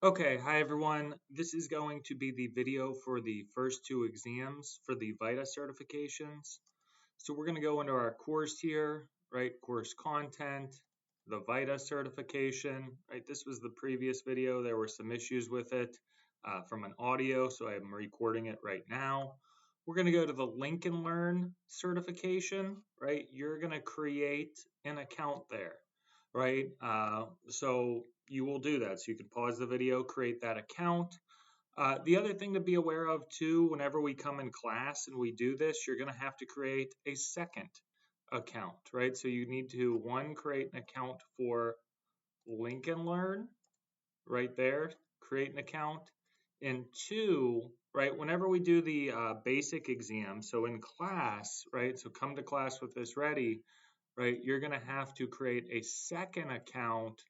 Okay, hi everyone. This is going to be the video for the first two exams for the VITA certifications. So we're going to go into our course here, right? Course content, the VITA certification, right? This was the previous video. There were some issues with it from an audio, so I'm recording it right now. We're going to go to the Link and Learn certification, right? You're going to create an account there, right? So you will do that. So you can pause the video, create that account. The other thing to be aware of too, whenever we come in class and we do this, you're going to have to create a second account, right? So you need to, one, create an account for Link and Learn right there, create an account. And two, right, whenever we do the basic exam, so in class, right, so come to class with this ready, right, you're going to have to create a second account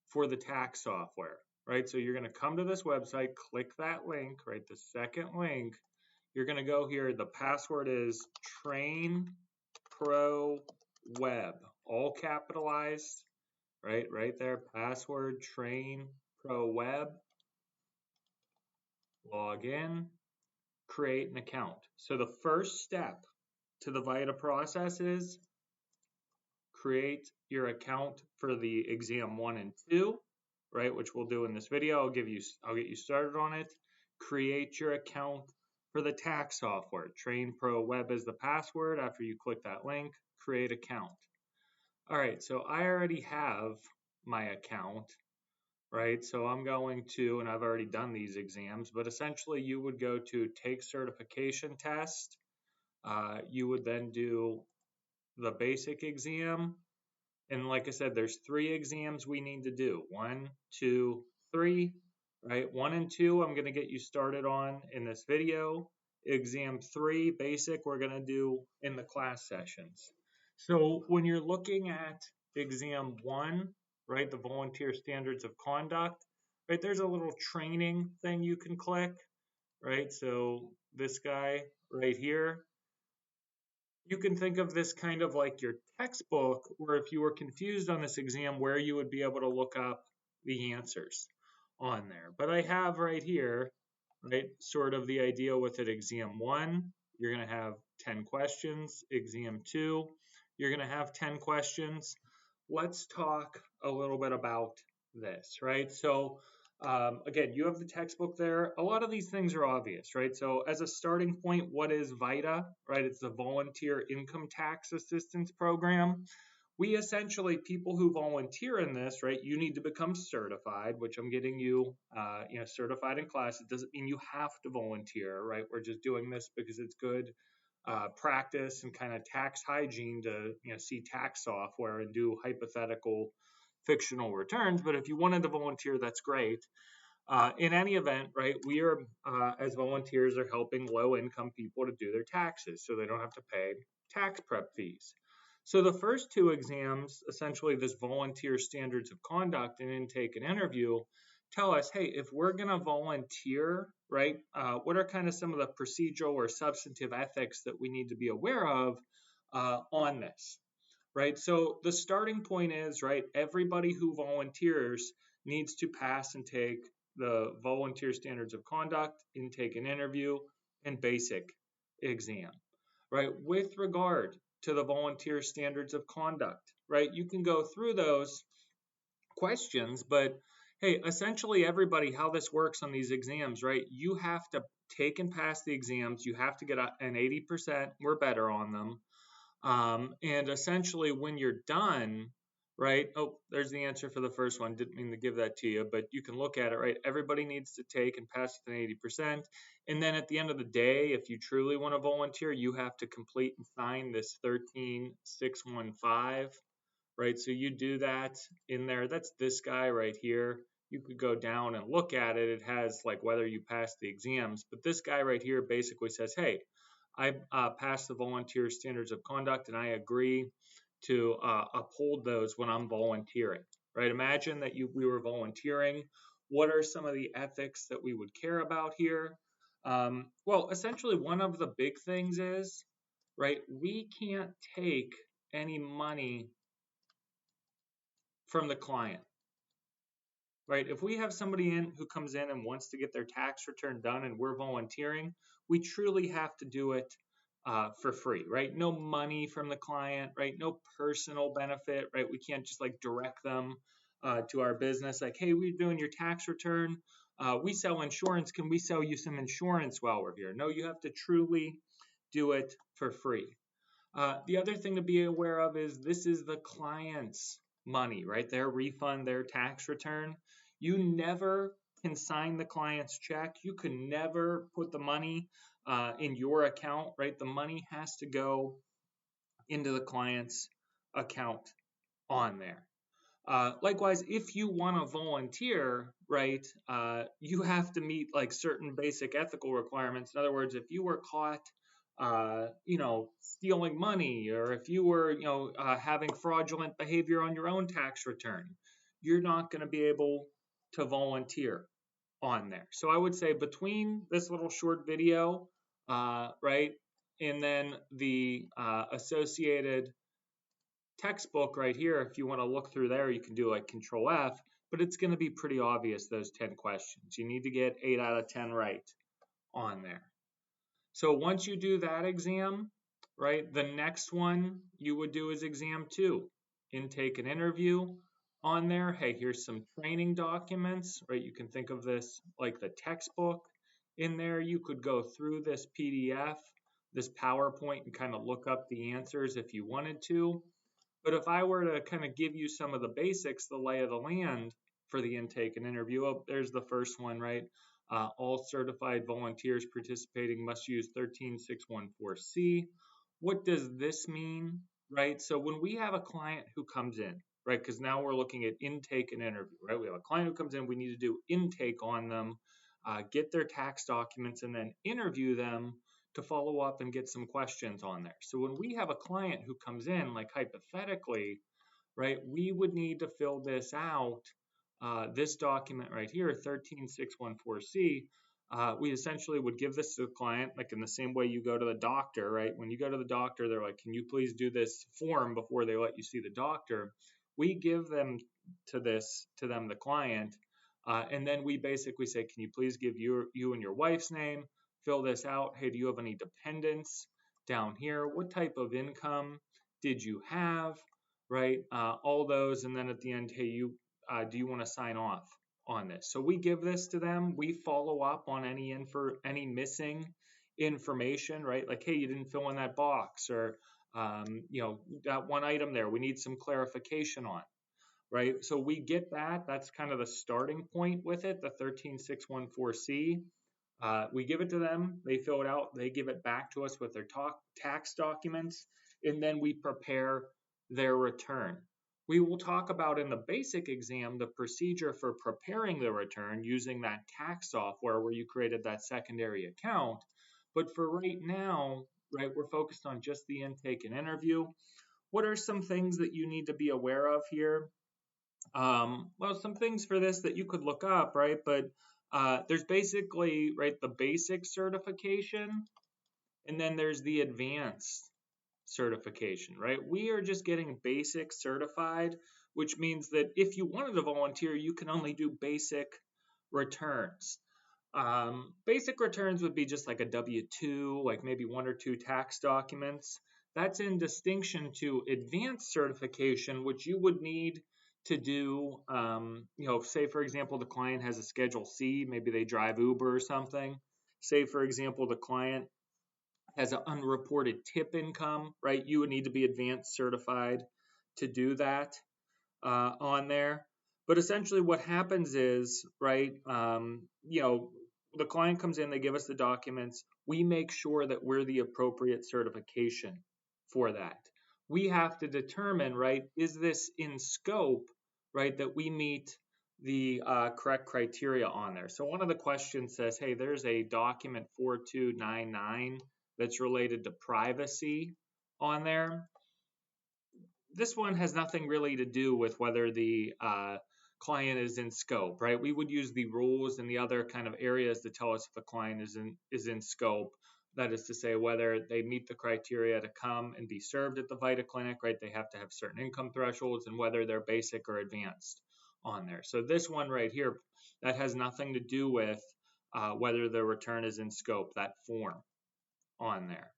for the tax software, right? So you're going to come to this website, click that link, right? The second link, you're going to go here. The password is Train Pro Web, all capitalized, right? Right there, password Train Pro Web. Log in, create an account. So the first step to the VITA process is create your account for the exam 1 and 2, right, which we'll do in this video. I'll get you started on it. Create your account for the tax software. Train Pro Web is the password. After you click that link, create account. All right, so I already have my account, right? So I'm going to, and I've already done these exams, but essentially you would go to take certification test. You would then do the basic exam. And like I said, there's 3 exams we need to do. 1, 2, 3, right? 1 and 2, I'm going to get you started on in this video. Exam 3, basic, we're going to do in the class sessions. So when you're looking at exam 1, right, the volunteer standards of conduct, right, there's a little training thing you can click, right? So this guy right here, you can think of this kind of like your textbook, where if you were confused on this exam, where you would be able to look up the answers on there. But I have right here, right, sort of the idea with it. Exam 1, you're going to have 10 questions. Exam 2, you're going to have 10 questions. Let's talk a little bit about this, right? So again, you have the textbook there. A lot of these things are obvious, right? So as a starting point, what is VITA, right? It's the Volunteer Income Tax Assistance Program. We essentially, people who volunteer in this, right, you need to become certified, which I'm getting you, certified in class. It doesn't mean you have to volunteer, right? We're just doing this because it's good practice and kind of tax hygiene to, see tax software and do hypothetical fictional returns. But if you wanted to volunteer, that's great. In any event, right, we are, as volunteers, are helping low-income people to do their taxes so they don't have to pay tax prep fees. So the first 2 exams, essentially this volunteer standards of conduct and intake and interview, tell us, hey, if we're going to volunteer, right, what are kind of some of the procedural or substantive ethics that we need to be aware of on this, right? So the starting point is, right, everybody who volunteers needs to pass and take the volunteer standards of conduct, intake and interview, and basic exam, right? With regard to the volunteer standards of conduct, right, you can go through those questions, but hey, essentially everybody, how this works on these exams, right, you have to take and pass the exams. You have to get an 80%, we're better on them. And essentially when you're done, right? Oh, there's the answer for the first one. Didn't mean to give that to you, but you can look at it, right? Everybody needs to take and pass with an 80%. And then at the end of the day, if you truly want to volunteer, you have to complete and sign this 13615, right? So you do that in there. That's this guy right here. You could go down and look at it. It has like whether you pass the exams, but this guy right here basically says, hey, I passed the volunteer standards of conduct and I agree to uphold those when I'm volunteering, right? Imagine that we were volunteering. What are some of the ethics that we would care about here? Well, essentially one of the big things is, right, we can't take any money from the client, right? If we have somebody in who comes in and wants to get their tax return done and we're volunteering, we truly have to do it for free, right? No money from the client, right? No personal benefit, right? We can't just like direct them to our business, like, hey, we're doing your tax return. We sell insurance. Can we sell you some insurance while we're here? No, you have to truly do it for free. The other thing to be aware of is this is the client's money, right? Their refund, their tax return. You never can sign the client's check. You can never put the money in your account, right? The money has to go into the client's account on there. Likewise, if you want to volunteer, right, you have to meet like certain basic ethical requirements. In other words, if you were caught, stealing money, or if you were, having fraudulent behavior on your own tax return, you're not going to be able to volunteer on there. So I would say between this little short video, right, and then the associated textbook right here, if you want to look through there, you can do like Control F, but it's going to be pretty obvious, those 10 questions. You need to get 8 out of 10 right on there. So once you do that exam, right, the next one you would do is exam 2, intake and interview on there. Hey, here's some training documents, right? You can think of this like the textbook in there. You could go through this PDF, this PowerPoint, and kind of look up the answers if you wanted to. But if I were to kind of give you some of the basics, the lay of the land for the intake and interview, there's the first one, right? All certified volunteers participating must use 13614C. What does this mean, right? So when we have a client who comes in, right, because now we're looking at intake and interview, right? We have a client who comes in, we need to do intake on them, get their tax documents, and then interview them to follow up and get some questions on there. So when we have a client who comes in, like hypothetically, right, we would need to fill this out, this document right here, 13614C. We essentially would give this to the client, like in the same way you go to the doctor, right? When you go to the doctor, they're like, can you please do this form before they let you see the doctor? We give them to them, the client, and then we basically say, can you please give you and your wife's name, fill this out. Hey, do you have any dependents down here? What type of income did you have? Right? All those. And then at the end, hey, do you want to sign off on this? So we give this to them. We follow up on any missing information, right? Like, hey, you didn't fill in that box, or, that one item there, we need some clarification on, right? So we get that. That's kind of the starting point with it, the 13614C. We give it to them, they fill it out, they give it back to us with their tax documents, and then we prepare their return. We will talk about in the basic exam the procedure for preparing the return using that tax software where you created that secondary account. But for right now, right, we're focused on just the intake and interview. What are some things that you need to be aware of here? Well, some things for this that you could look up, right? But there's basically, right, the basic certification, and then there's the advanced certification, right? We are just getting basic certified, which means that if you wanted to volunteer, you can only do basic returns. Basic returns would be just like a W-2, like maybe 1 or 2 tax documents. That's in distinction to advanced certification, which you would need to do, say for example, the client has a Schedule C, maybe they drive Uber or something. Say for example, the client has an unreported tip income, right? You would need to be advanced certified to do that on there. But essentially what happens is, right, the client comes in, they give us the documents. We make sure that we're the appropriate certification for that. We have to determine, right, is this in scope, right, that we meet the correct criteria on there. So one of the questions says, hey, there's a document 4299 that's related to privacy on there. This one has nothing really to do with whether the client is in scope, right? We would use the rules and the other kind of areas to tell us if a client is in scope. That is to say, whether they meet the criteria to come and be served at the VITA clinic, right? They have to have certain income thresholds, and whether they're basic or advanced on there. So this one right here, that has nothing to do with whether the return is in scope, that form on there.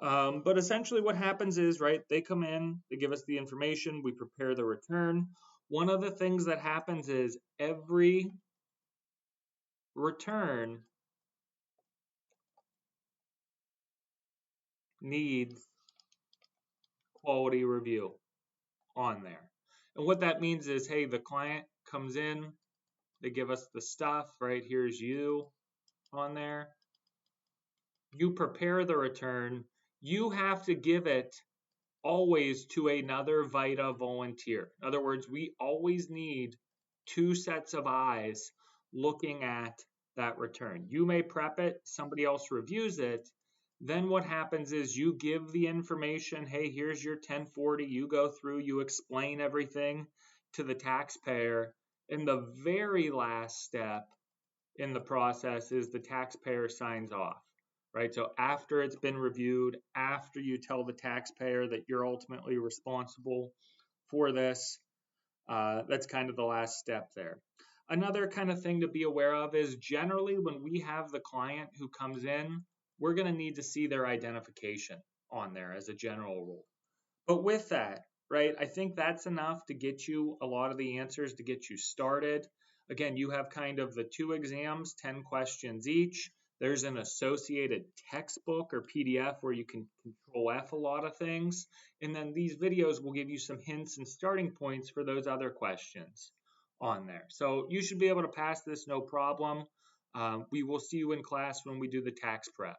But essentially what happens is, right, they come in, they give us the information, we prepare the return. One of the things that happens is every return needs quality review on there. And what that means is, hey, the client comes in, they give us the stuff, right? Here's you on there. You prepare the return. You have to give it always to another VITA volunteer. In other words, we always need 2 sets of eyes looking at that return. You may prep it, somebody else reviews it. Then what happens is you give the information, hey, here's your 1040, you go through, you explain everything to the taxpayer. And the very last step in the process is the taxpayer signs off. Right, so after it's been reviewed, after you tell the taxpayer that you're ultimately responsible for this, that's kind of the last step there. Another kind of thing to be aware of is generally when we have the client who comes in, we're going to need to see their identification on there as a general rule. But with that, right, I think that's enough to get you a lot of the answers to get you started. Again, you have kind of the 2 exams, 10 questions each. There's an associated textbook or PDF where you can control F a lot of things. And then these videos will give you some hints and starting points for those other questions on there. So you should be able to pass this no problem. We will see you in class when we do the tax prep.